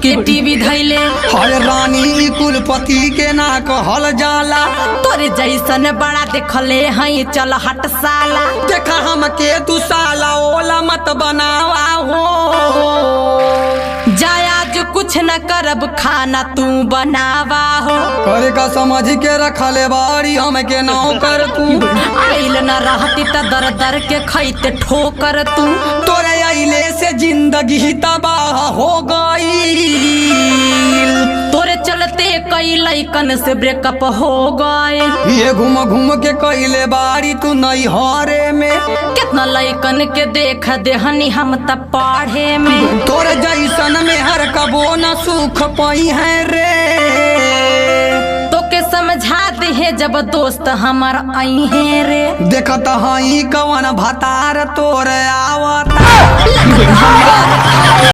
के टीवी धैले। हर रानी कुलपति के ना कहल जाला। तोरे जैसन बड़ा देखले हई चल हट साला। देखा हमके तू साला ओला मत बनावा हो। जाय आज कुछ न करब खाना तू बनावा हो। करे का समझ के रखले बाड़ी हमके नौकर तू। आइल न रहती त दर दर के खैते ठोकर तू। तोरे आइले से जिंदगी तबाह हो गई। तोरे चलते कई लइकन से ब्रेकअप हो गए। ये घूम घूम के कइले बाड़ी तू नहीं हरे में। कितना लइकन के देख देहनी हम त पढ़े में। तोरे जैसन में हर कबो न सुख पाई है रे। तो के समझा दे जब दोस्त हमार आई है रे। देखत हई कवन भतार तोरे आवता।